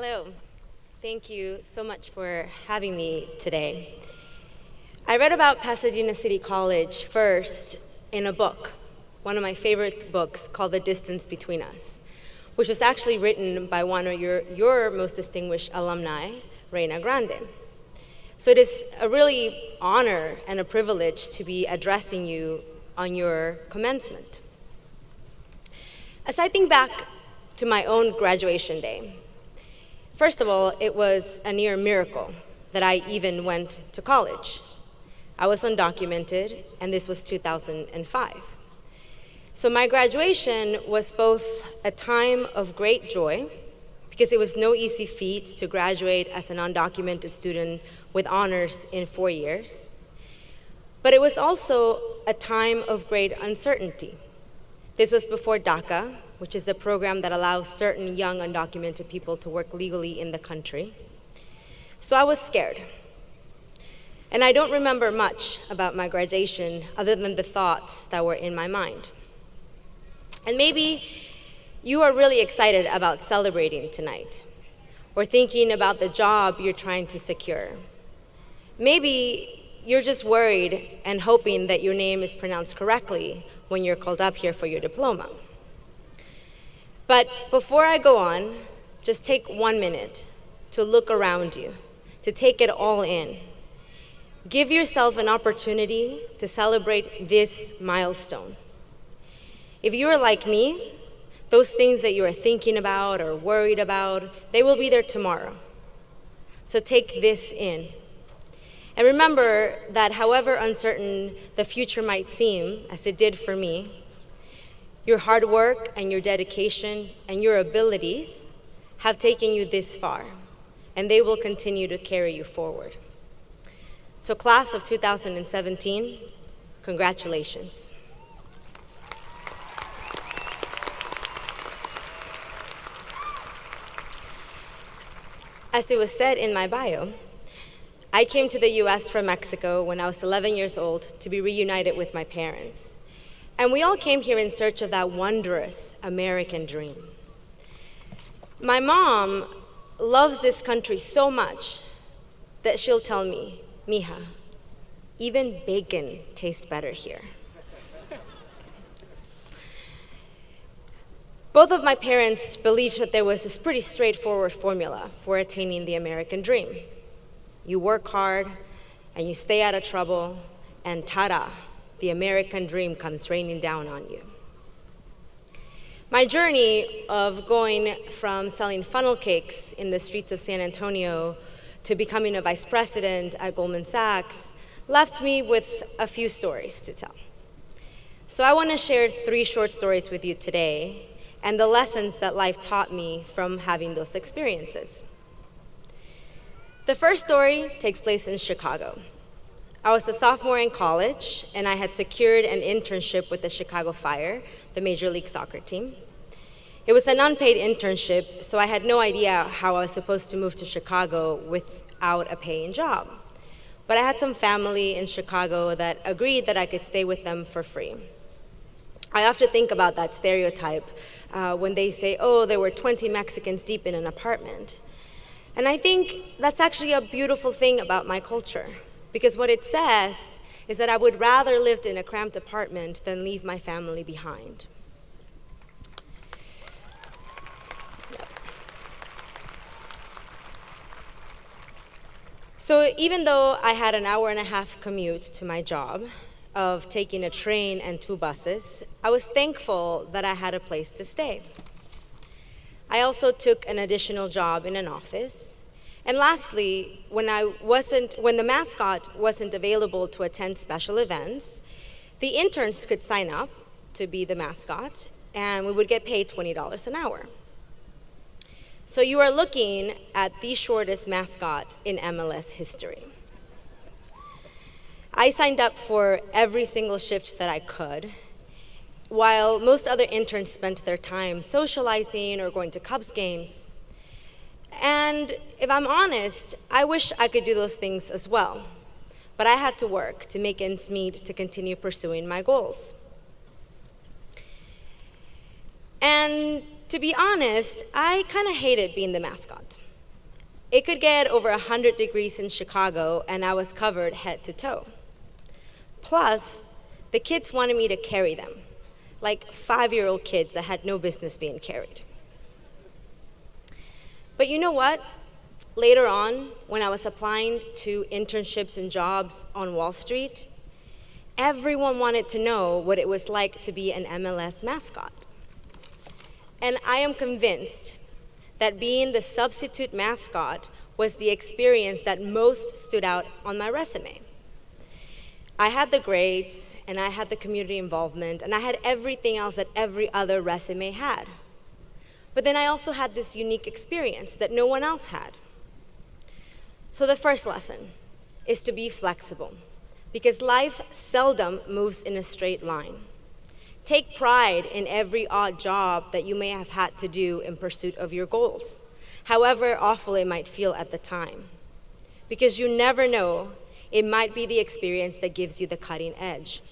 Hello. Thank you so much for having me today. I read about Pasadena City College first in a book, one of my favorite books called The Distance Between Us, which was actually written by one of your most distinguished alumni, Reina Grande. So it is a really honor and a privilege to be addressing you on your commencement. As I think back to my own graduation day, first of all, it was a near miracle that I even went to college. I was undocumented, and this was 2005. So my graduation was both a time of great joy, because it was no easy feat to graduate as an undocumented student with honors in 4 years, but it was also a time of great uncertainty. This was before DACA, which is the program that allows certain young undocumented people to work legally in the country. So I was scared. And I don't remember much about my graduation other than the thoughts that were in my mind. And maybe you are really excited about celebrating tonight, or thinking about the job you're trying to secure. Maybe you're just worried and hoping that your name is pronounced correctly when you're called up here for your diploma. But before I go on, just take 1 minute to look around you, to take it all in. Give yourself an opportunity to celebrate this milestone. If you are like me, those things that you are thinking about or worried about, they will be there tomorrow. So take this in. And remember that however uncertain the future might seem, as it did for me, your hard work and your dedication and your abilities have taken you this far, and they will continue to carry you forward. So class of 2017, congratulations. As it was said in my bio, I came to the US from Mexico when I was 11 years old to be reunited with my parents. And we all came here in search of that wondrous American dream. My mom loves this country so much that she'll tell me, "Mija, even bacon tastes better here." Both of my parents believed that there was this pretty straightforward formula for attaining the American dream. You work hard, and you stay out of trouble, and ta-da, the American dream comes raining down on you. My journey of going from selling funnel cakes in the streets of San Antonio to becoming a vice president at Goldman Sachs left me with a few stories to tell. So I want to share 3 short stories with you today, and the lessons that life taught me from having those experiences. The first story takes place in Chicago. I was a sophomore in college, and I had secured an internship with the Chicago Fire, the Major League Soccer team. It was an unpaid internship, so I had no idea how I was supposed to move to Chicago without a paying job. But I had some family in Chicago that agreed that I could stay with them for free. I often think about that stereotype when they say, "Oh, there were 20 Mexicans deep in an apartment." And I think that's actually a beautiful thing about my culture, because what it says is that I would rather live in a cramped apartment than leave my family behind. Yep. So even though I had an hour-and-a-half commute to my job of taking a train and 2 buses, I was thankful that I had a place to stay. I also took an additional job in an office. And lastly, when the mascot wasn't available to attend special events, the interns could sign up to be the mascot, and we would get paid $20 an hour. So you are looking at the shortest mascot in MLS history. I signed up for every single shift that I could, while most other interns spent their time socializing or going to Cubs games. And if I'm honest, I wish I could do those things as well. But I had to work to make ends meet to continue pursuing my goals. And to be honest, I kind of hated being the mascot. It could get over 100 degrees in Chicago, and I was covered head to toe. Plus, the kids wanted me to carry them, like 5-year-old kids that had no business being carried. But you know what? Later on, when I was applying to internships and jobs on Wall Street, everyone wanted to know what it was like to be an MLS mascot. And I am convinced that being the substitute mascot was the experience that most stood out on my resume. I had the grades, and I had the community involvement, and I had everything else that every other resume had. But then I also had this unique experience that no one else had. So the first lesson is to be flexible, because life seldom moves in a straight line. Take pride in every odd job that you may have had to do in pursuit of your goals, however awful it might feel at the time. Because you never know, it might be the experience that gives you the cutting edge.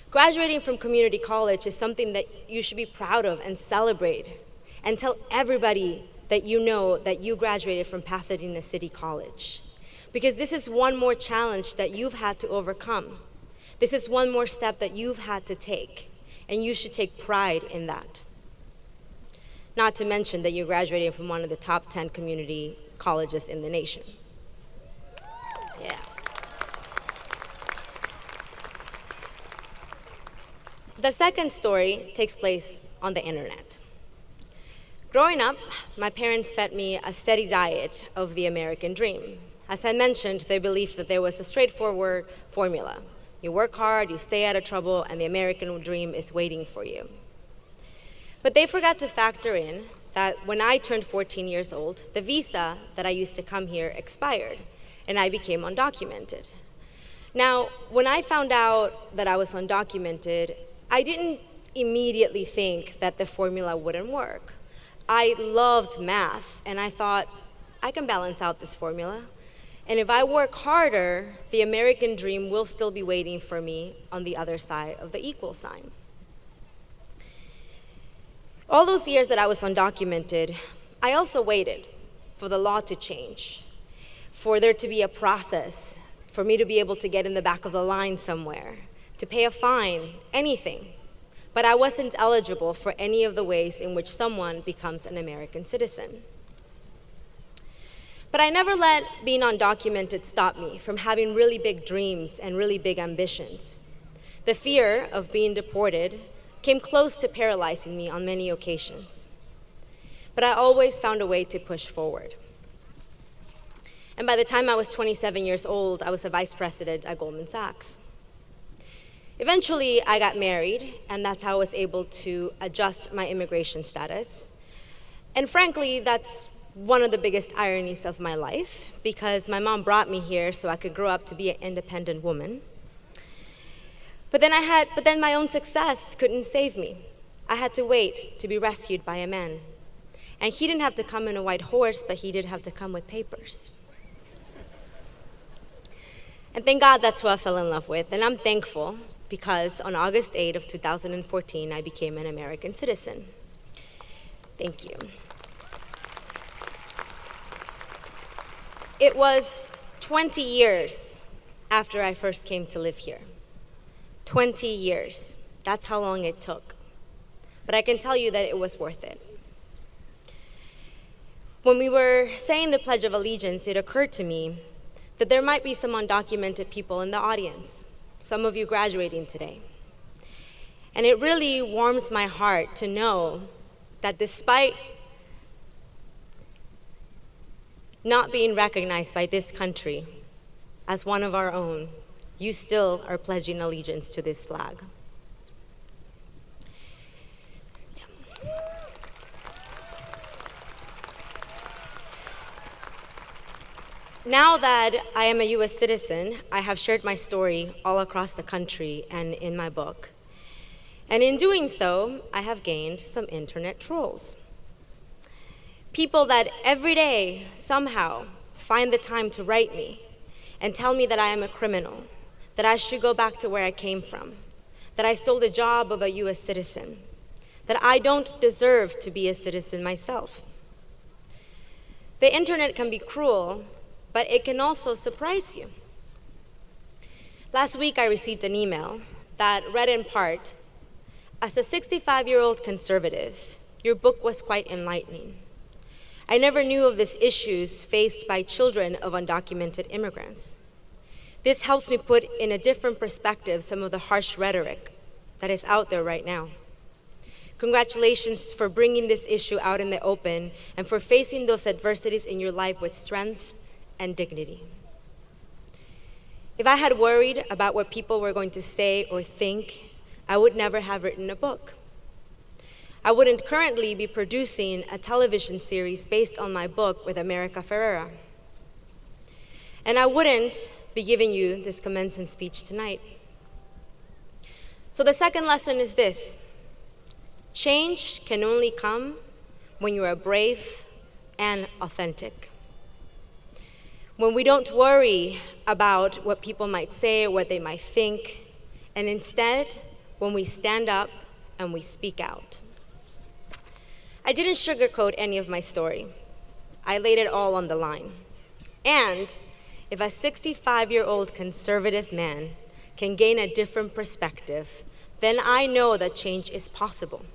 Graduating from community college is something that you should be proud of and celebrate, and tell everybody that you know that you graduated from Pasadena City College. Because this is one more challenge that you've had to overcome. This is one more step that you've had to take, and you should take pride in that. Not to mention that you're graduating from one of the top 10 community colleges in the nation. Yeah. The second story takes place on the internet. Growing up, my parents fed me a steady diet of the American dream. As I mentioned, they believed that there was a straightforward formula. You work hard, you stay out of trouble, and the American dream is waiting for you. But they forgot to factor in that when I turned 14 years old, the visa that I used to come here expired, and I became undocumented. Now, when I found out that I was undocumented, I didn't immediately think that the formula wouldn't work. I loved math, and I thought, I can balance out this formula. And if I work harder, the American dream will still be waiting for me on the other side of the equal sign. All those years that I was undocumented, I also waited for the law to change, for there to be a process, for me to be able to get in the back of the line somewhere, to pay a fine, anything. But I wasn't eligible for any of the ways in which someone becomes an American citizen. But I never let being undocumented stop me from having really big dreams and really big ambitions. The fear of being deported came close to paralyzing me on many occasions. But I always found a way to push forward. And by the time I was 27 years old, I was a vice president at Goldman Sachs. Eventually, I got married, and that's how I was able to adjust my immigration status. And frankly, that's one of the biggest ironies of my life, because my mom brought me here so I could grow up to be an independent woman. But then my own success couldn't save me. I had to wait to be rescued by a man. And he didn't have to come in a white horse, but he did have to come with papers. And thank God that's who I fell in love with. And I'm thankful because on August 8th of 2014, I became an American citizen. Thank you. It was 20 years after I first came to live here. 20 years. That's how long it took. But I can tell you that it was worth it. When we were saying the Pledge of Allegiance, it occurred to me that there might be some undocumented people in the audience, some of you graduating today. And it really warms my heart to know that despite not being recognized by this country as one of our own, you still are pledging allegiance to this flag. Now that I am a U.S. citizen, I have shared my story all across the country and in my book. And in doing so, I have gained some internet trolls. People that every day, somehow, find the time to write me and tell me that I am a criminal, that I should go back to where I came from, that I stole the job of a U.S. citizen, that I don't deserve to be a citizen myself. The internet can be cruel, but it can also surprise you. Last week, I received an email that read in part, "As a 65-year-old conservative, your book was quite enlightening. I never knew of these issues faced by children of undocumented immigrants. This helps me put in a different perspective some of the harsh rhetoric that is out there right now. Congratulations for bringing this issue out in the open and for facing those adversities in your life with strength and dignity." If I had worried about what people were going to say or think, I would never have written a book. I wouldn't currently be producing a television series based on my book with America Ferrera. And I wouldn't be giving you this commencement speech tonight. So the second lesson is this: change can only come when you are brave and authentic. When we don't worry about what people might say or what they might think, and instead, when we stand up and we speak out. I didn't sugarcoat any of my story. I laid it all on the line. And if a 65-year-old conservative man can gain a different perspective, then I know that change is possible.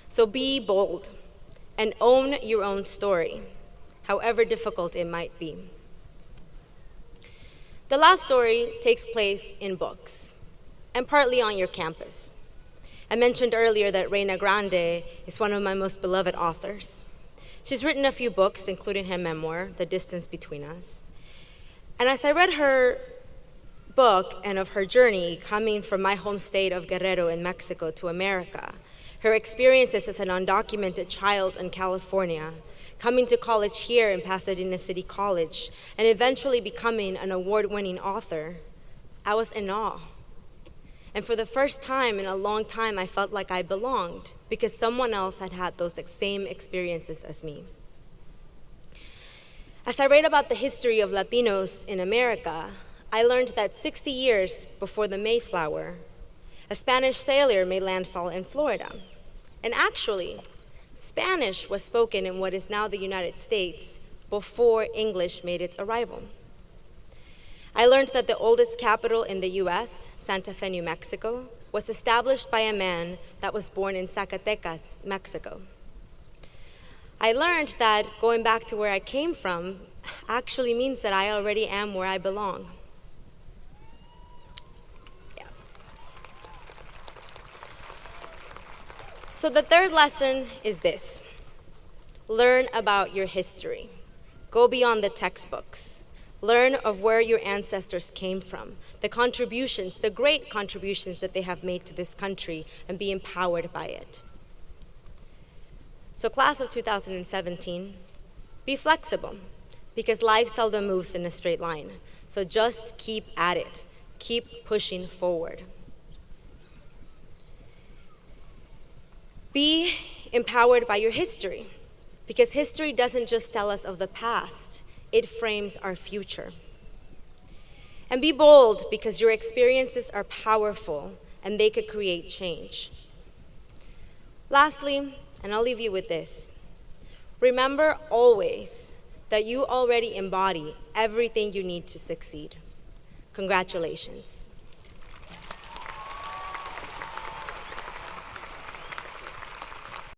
So be bold and own your own story, however difficult it might be. The last story takes place in books, and partly on your campus. I mentioned earlier that Reina Grande is one of my most beloved authors. She's written a few books, including her memoir, The Distance Between Us. And as I read her book and of her journey coming from my home state of Guerrero in Mexico to America, her experiences as an undocumented child in California, coming to college here in Pasadena City College, and eventually becoming an award-winning author, I was in awe. And for the first time in a long time, I felt like I belonged because someone else had had those same experiences as me. As I read about the history of Latinos in America, I learned that 60 years before the Mayflower, a Spanish sailor made landfall in Florida. And actually, Spanish was spoken in what is now the United States before English made its arrival. I learned that the oldest capital in the US, Santa Fe, New Mexico, was established by a man that was born in Zacatecas, Mexico. I learned that going back to where I came from actually means that I already am where I belong. So the third lesson is this: learn about your history. Go beyond the textbooks. Learn of where your ancestors came from, the contributions, the great contributions that they have made to this country, and be empowered by it. So class of 2017, be flexible, because life seldom moves in a straight line. So just keep at it. Keep pushing forward. Be empowered by your history, because history doesn't just tell us of the past, it frames our future. And be bold, because your experiences are powerful and they could create change. Lastly, and I'll leave you with this, remember always that you already embody everything you need to succeed. Congratulations.